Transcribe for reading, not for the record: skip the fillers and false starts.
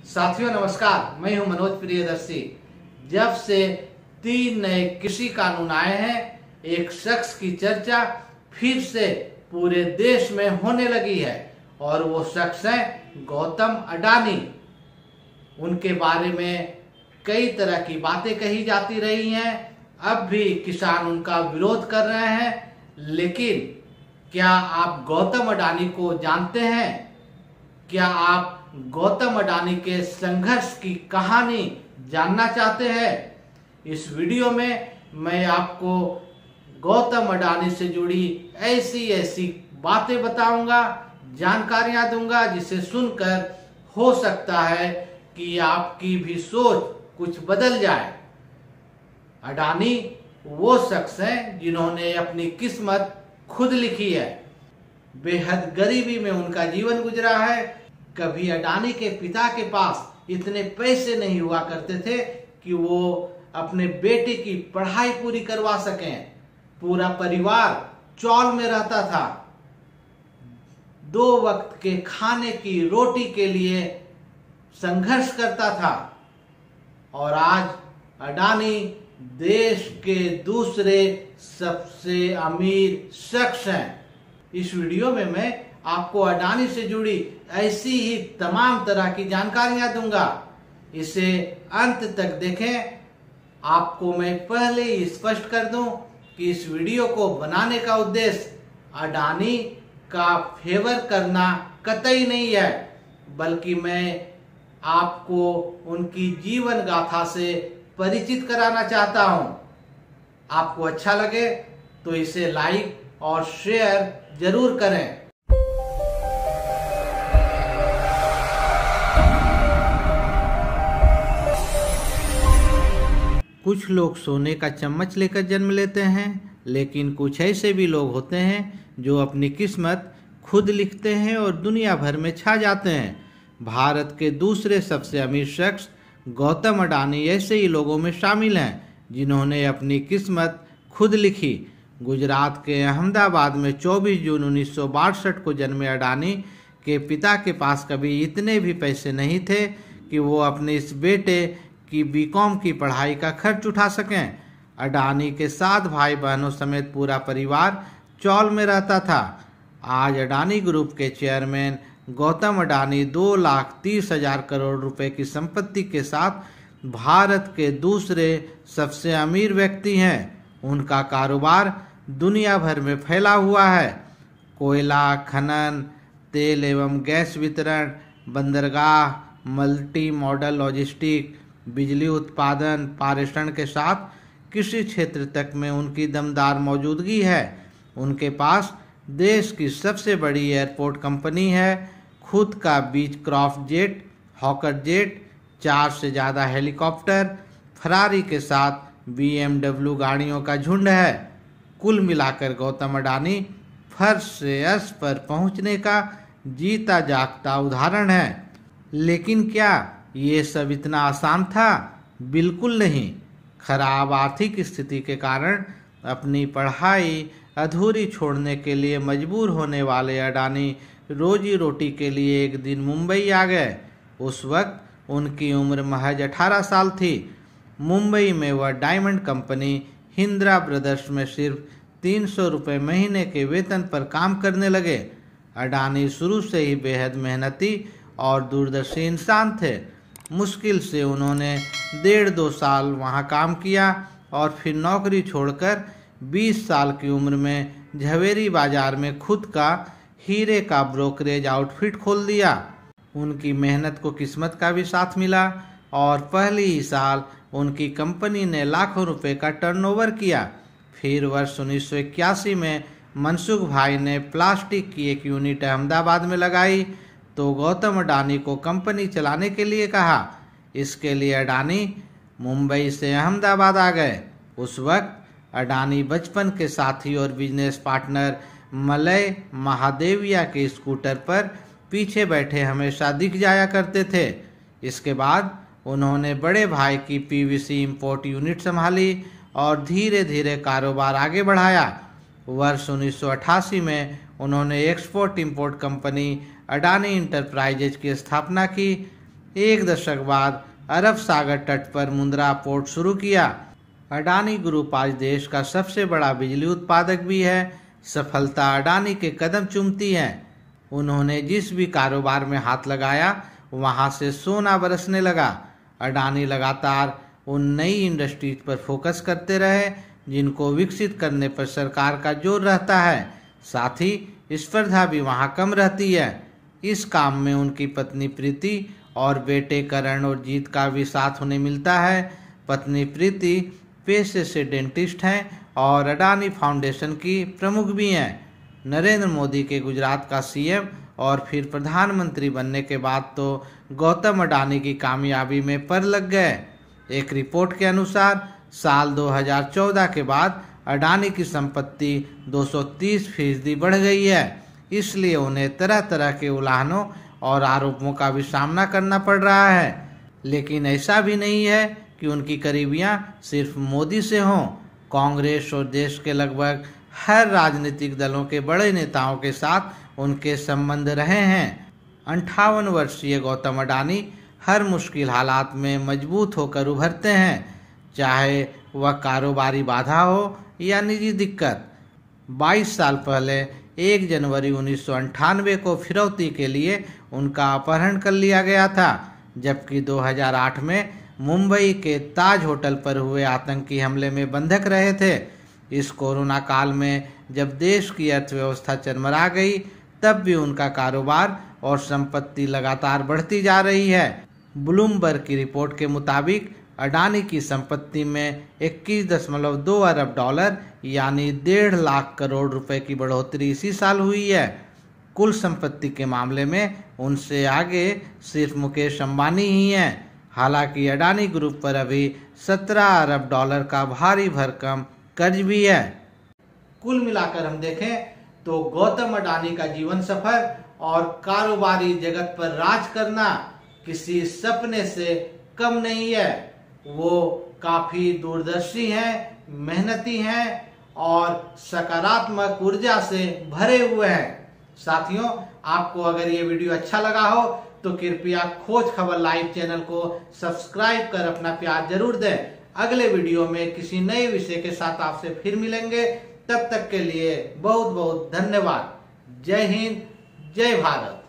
साथियों नमस्कार, मैं हूं मनोज प्रियदर्शी। जब से 3 नए कृषि कानून आए हैं, एक शख्स की चर्चा फिर से पूरे देश में होने लगी है और वो शख्स है गौतम अडानी। उनके बारे में कई तरह की बातें कही जाती रही हैं। अब भी किसान उनका विरोध कर रहे हैं, लेकिन क्या आप गौतम अडानी को जानते हैं? क्या आप गौतम अडानी के संघर्ष की कहानी जानना चाहते हैं? इस वीडियो में मैं आपको गौतम अडानी से जुड़ी ऐसी बातें बताऊंगा, जानकारियां दूंगा, जिसे सुनकर हो सकता है कि आपकी भी सोच कुछ बदल जाए। अडानी वो शख्स हैं जिन्होंने अपनी किस्मत खुद लिखी है। बेहद गरीबी में उनका जीवन गुजरा है। कभी अडानी के पिता के पास इतने पैसे नहीं हुआ करते थे कि वो अपने बेटे की पढ़ाई पूरी करवा सकें। पूरा परिवार चौल में रहता था। 2 वक्त के खाने की रोटी के लिए संघर्ष करता था। और आज अडानी देश के दूसरे सबसे अमीर शख्स हैं। इस वीडियो में मैं आपको अडानी से जुड़ी ऐसी ही तमाम तरह की जानकारियां दूंगा। इसे अंत तक देखें। आपको मैं पहले ही स्पष्ट कर दूं कि इस वीडियो को बनाने का उद्देश्य अडानी का फेवर करना कतई नहीं है, बल्कि मैं आपको उनकी जीवन गाथा से परिचित कराना चाहता हूं। आपको अच्छा लगे तो इसे लाइक और शेयर जरूर करें। कुछ लोग सोने का चम्मच लेकर जन्म लेते हैं, लेकिन कुछ ऐसे भी लोग होते हैं जो अपनी किस्मत खुद लिखते हैं और दुनिया भर में छा जाते हैं। भारत के दूसरे सबसे अमीर शख्स गौतम अडानी ऐसे ही लोगों में शामिल हैं जिन्होंने अपनी किस्मत खुद लिखी। गुजरात के अहमदाबाद में 24 जून 1962 को जन्मे अडानी के पिता के पास कभी इतने भी पैसे नहीं थे कि वो अपने इस बेटे की बीकॉम की पढ़ाई का खर्च उठा सकें। अडानी के 7 भाई बहनों समेत पूरा परिवार चौल में रहता था। आज अडानी ग्रुप के चेयरमैन गौतम अडानी 2,30,000 करोड़ रुपए की संपत्ति के साथ भारत के दूसरे सबसे अमीर व्यक्ति हैं। उनका कारोबार दुनिया भर में फैला हुआ है। कोयला खनन, तेल एवं गैस वितरण, बंदरगाह, मल्टी मॉडल लॉजिस्टिक, बिजली उत्पादन, पारेषण के साथ कृषि क्षेत्र तक में उनकी दमदार मौजूदगी है। उनके पास देश की सबसे बड़ी एयरपोर्ट कंपनी है, खुद का बीचक्राफ्ट जेट, हॉकर जेट, 4 से ज़्यादा हेलीकॉप्टर, फरारी के साथ BMW गाड़ियों का झुंड है। कुल मिलाकर गौतम अडानी फर्श से अर्श पर पहुंचने का जीता जागता उदाहरण है। लेकिन क्या ये सब इतना आसान था? बिल्कुल नहीं। खराब आर्थिक स्थिति के कारण अपनी पढ़ाई अधूरी छोड़ने के लिए मजबूर होने वाले अडानी रोजी रोटी के लिए एक दिन मुंबई आ गए। उस वक्त उनकी उम्र महज 18 साल थी। मुंबई में वह डायमंड कंपनी हिंद्रा ब्रदर्स में सिर्फ 300 रुपये महीने के वेतन पर काम करने लगे। अडानी शुरू से ही बेहद मेहनती और दूरदर्शी इंसान थे। मुश्किल से उन्होंने 1.5-2 साल वहां काम किया और फिर नौकरी छोड़कर 20 साल की उम्र में झवेरी बाजार में खुद का हीरे का ब्रोकरेज आउटफिट खोल दिया। उनकी मेहनत को किस्मत का भी साथ मिला और पहले ही साल उनकी कंपनी ने लाखों रुपए का टर्नओवर किया। फिर वर्ष 1981 में मनसुख भाई ने प्लास्टिक की एक यूनिट अहमदाबाद में लगाई तो गौतम अडानी को कंपनी चलाने के लिए कहा। इसके लिए अडानी मुंबई से अहमदाबाद आ गए। उस वक्त अडानी बचपन के साथी और बिजनेस पार्टनर मलय महादेविया के स्कूटर पर पीछे बैठे हमेशा दिख जाया करते थे। इसके बाद उन्होंने बड़े भाई की PVC इंपोर्ट यूनिट संभाली और धीरे धीरे कारोबार आगे बढ़ाया। वर्ष 1988 में उन्होंने export import company Adani enterprises की स्थापना की। एक दशक बाद अरब सागर तट पर मुंद्रा पोर्ट शुरू किया। अडानी ग्रुप आज देश का सबसे बड़ा बिजली उत्पादक भी है। सफलता अडानी के कदम चूमती है। उन्होंने जिस भी कारोबार में हाथ लगाया वहां से सोना बरसने लगा। अडानी लगातार उन नई इंडस्ट्रीज पर फोकस करते रहे जिनको विकसित करने पर सरकार का जोर रहता है। साथ ही स्पर्धा भी वहां कम रहती है। इस काम में उनकी पत्नी प्रीति और बेटे करण और जीत का भी साथ उन्हें मिलता है। पत्नी प्रीति पेशे से डेंटिस्ट हैं और अडानी फाउंडेशन की प्रमुख भी हैं। नरेंद्र मोदी के गुजरात का सीएम और फिर प्रधानमंत्री बनने के बाद तो गौतम अडानी की कामयाबी में पर लग गए। एक रिपोर्ट के अनुसार साल 2014 के बाद अडानी की संपत्ति 230% बढ़ गई है। इसलिए उन्हें तरह तरह के उलाहनों और आरोपों का भी सामना करना पड़ रहा है। लेकिन ऐसा भी नहीं है कि उनकी करीबियां सिर्फ मोदी से हों। कांग्रेस और देश के लगभग हर राजनीतिक दलों के बड़े नेताओं के साथ उनके संबंध रहे हैं। 58 वर्षीय गौतम अडानी हर मुश्किल हालात में मजबूत होकर उभरते हैं, चाहे वह कारोबारी बाधा हो या निजी दिक्कत। 22 साल पहले 1 जनवरी 1998 को फिरौती के लिए उनका अपहरण कर लिया गया था, जबकि 2008 में मुंबई के ताज होटल पर हुए आतंकी हमले में बंधक रहे थे। इस कोरोना काल में जब देश की अर्थव्यवस्था चरमरा गई, तब भी उनका कारोबार और संपत्ति लगातार बढ़ती जा रही है। ब्लूमबर्ग की रिपोर्ट के मुताबिक अडानी की संपत्ति में 21.2 अरब डॉलर यानी 1.5 लाख करोड़ रुपए की बढ़ोतरी इसी साल हुई है। कुल संपत्ति के मामले में उनसे आगे सिर्फ मुकेश अंबानी ही हैं। हालांकि अडानी ग्रुप पर अभी 17 अरब डॉलर का भारी भरकम कर्ज भी है। कुल मिलाकर हम देखें तो गौतम अडानी का जीवन सफर और कारोबारी जगत पर राज करना किसी सपने से कम नहीं है। वो काफी दूरदर्शी हैं, मेहनती हैं और सकारात्मक ऊर्जा से भरे हुए हैं। साथियों, आपको अगर ये वीडियो अच्छा लगा हो तो कृपया खोज खबर लाइव चैनल को सब्सक्राइब कर अपना प्यार जरूर दें। अगले वीडियो में किसी नए विषय के साथ आपसे फिर मिलेंगे। तब तक के लिए बहुत बहुत धन्यवाद। जय हिंद, जय भारत।